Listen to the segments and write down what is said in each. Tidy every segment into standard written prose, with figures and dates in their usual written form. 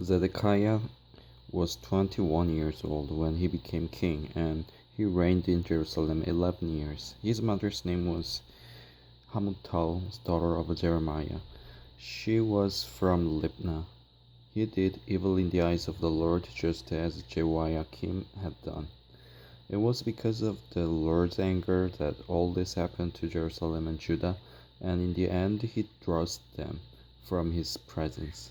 Zedekiah was 21 years old when he became king, and he reigned in Jerusalem 11 years. His mother's name was Hamutal, daughter of Jeremiah. She was from Libnah. He did evil in the eyes of the Lord, just as Jehoiakim had done. It was because of the Lord's anger that all this happened to Jerusalem and Judah, and in the end he thrust them from his presence.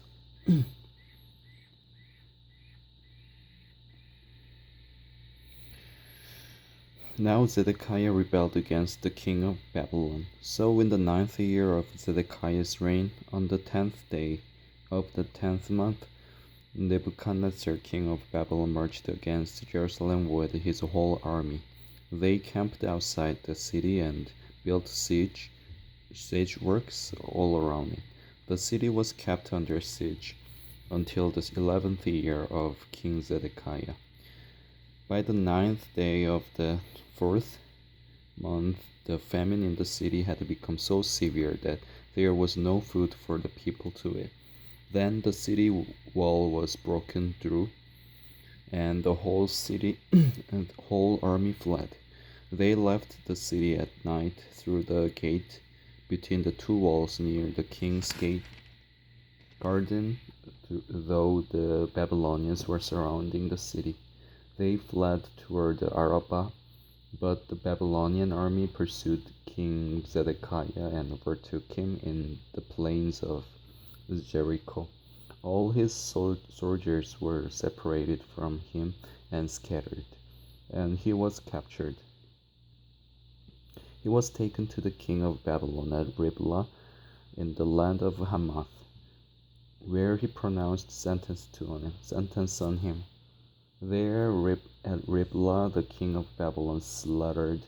Now Zedekiah rebelled against the king of Babylon. So in the 9th year of Zedekiah's reign, on the 10th day of the 10th month, Nebuchadnezzar king of Babylon marched against Jerusalem with his whole army. They camped outside the city and built siege works all around it. The city was kept under siege until the 11th year of King Zedekiah. By the 9th day of the 4th month, the famine in the city had become so severe that there was no food for the people to eat. Then the city wall was broken through, and the whole city and the whole army fled. They left the city at night through the gate between the two walls near the king's gate garden, though the Babylonians were surrounding the city. They fled toward the Arabah, but the Babylonian army pursued King Zedekiah and overtook him in the plains of Jericho. All his soldiers were separated from him and scattered, and he was captured. He was taken to the king of Babylon at Riblah in the land of Hamath, where he pronounced sentence on him. There at Riblah the king of Babylon slaughtered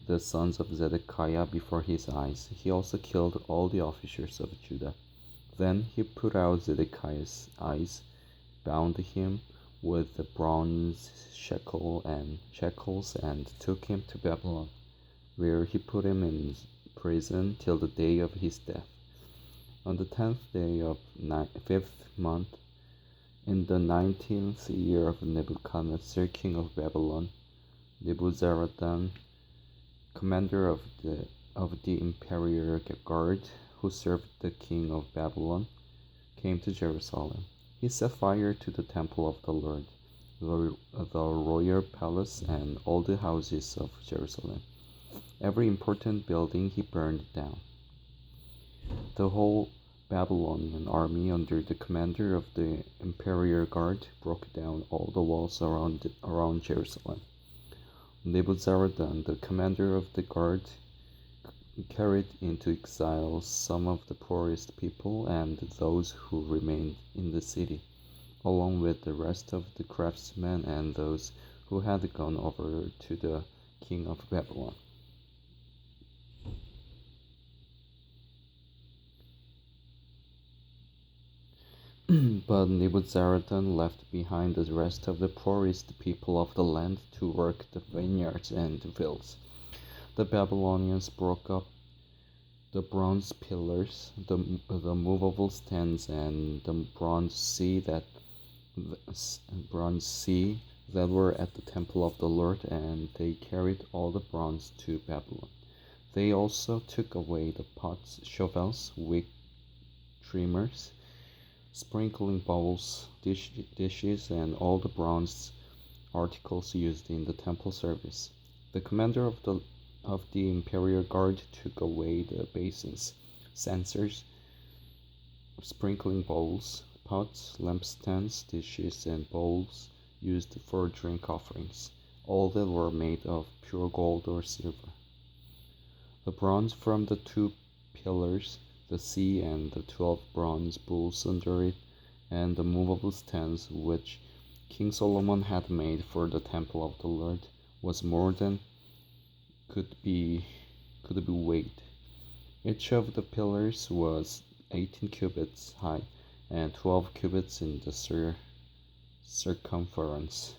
the sons of Zedekiah before his eyes. He also killed all the officers of Judah. Then he put out Zedekiah's eyes, bound him with the bronze shackles, and took him to Babylon, where he put him in prison till the day of his death. On the 10th day of 5th month, in the 19th year of Nebuchadnezzar, king of Babylon, Nebuzaradan, commander of the imperial guard, who served the king of Babylon, came to Jerusalem. He set fire to the temple of the Lord, the royal palace, and all the houses of Jerusalem. Every important building he burned down. The whole Babylonian army, under the commander of the imperial guard, broke down all the walls around Jerusalem. Nebuzaradan, the commander of the guard, carried into exile some of the poorest people and those who remained in the city, along with the rest of the craftsmen and those who had gone over to the king of Babylon. But Nebuzaradan left behind the rest of the poorest people of the land to work the vineyards and fields. The Babylonians broke up the bronze pillars, the movable stands, and the bronze sea that were at the temple of the Lord, and they carried all the bronze to Babylon. They also took away the pots, shovels, wick trimmers, sprinkling bowls, dishes, and all the bronze articles used in the temple service. The commander of the imperial guard took away the basins, censers, sprinkling bowls, pots, lampstands, dishes, and bowls used for drink offerings, all that were made of pure gold or silver. The bronze from the two pillars, the sea and the 12 bronze bulls under it, and the movable stands which King Solomon had made for the temple of the Lord, was more than could be weighed. Each of the pillars was 18 cubits high and 12 cubits in the circumference.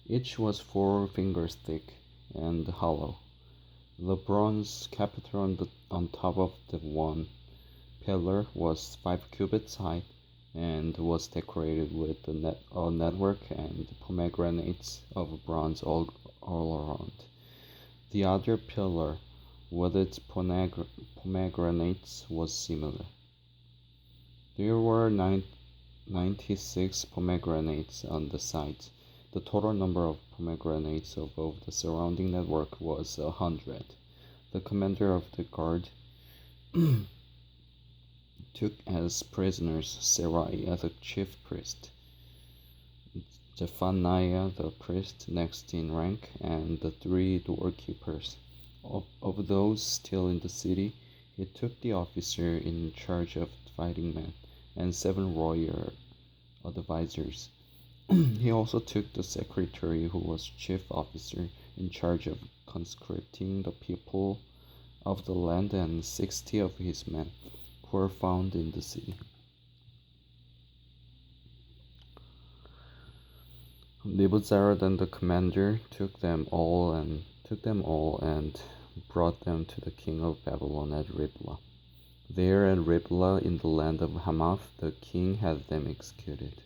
Each was 4 fingers thick, and hollow. The bronze capital on top of the one pillar was 5 cubits high and was decorated with a network and pomegranates of bronze all around. The other pillar, with its pomegranates, was similar. There were 96 pomegranates on the sides. The total number of pomegranates above the surrounding network was 100. The commander of the guard took as prisoners Sarai the chief priest, Zephaniah the priest next in rank, and the 3 doorkeepers. Of those still in the city, he took the officer in charge of fighting men and 7 royal advisors. He also took the secretary, who was chief officer, in charge of conscripting the people of the land, and 60 of his men, who were found in the city. Nebuzaradan the commander took them all and brought them to the king of Babylon at Riblah. There at Riblah in the land of Hamath, the king had them executed.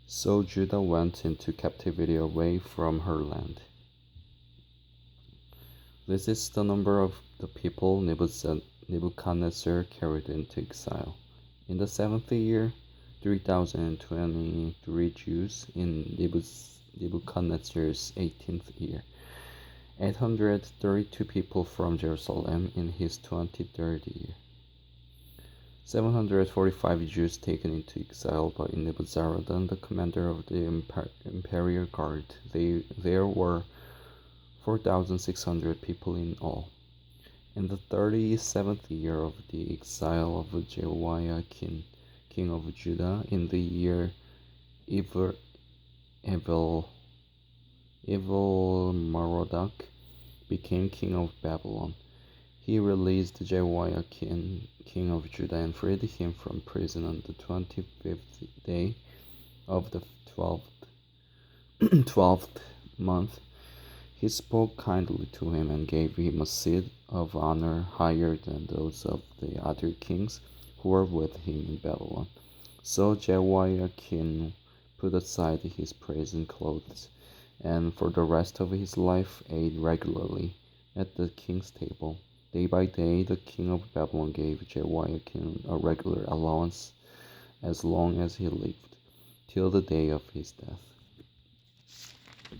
So Judah went into captivity away from her land. This is the number of the people Nebuchadnezzar carried into exile. In the 7th year, 3,023 Jews. In Nebuchadnezzar's 18th year, 832 people from Jerusalem in his 23rd year. 745 Jews taken into exile by Nebuzaradan, the commander of the imperial guard. There were 4,600 people in all. In the 37th year of the exile of Jehoiakim, king of Judah, in the year Evil Merodach became king of Babylon, he released Jehoiakim, king of Judah, and freed him from prison on the 25th day of the 12th month. He spoke kindly to him and gave him a seat of honor higher than those of the other kings who were with him in Babylon. So Jehoiakim put aside his prison clothes, and for the rest of his life ate regularly at the king's table. Day by day, the king of Babylon gave Jehoiakim a regular allowance as long as he lived, till the day of his death.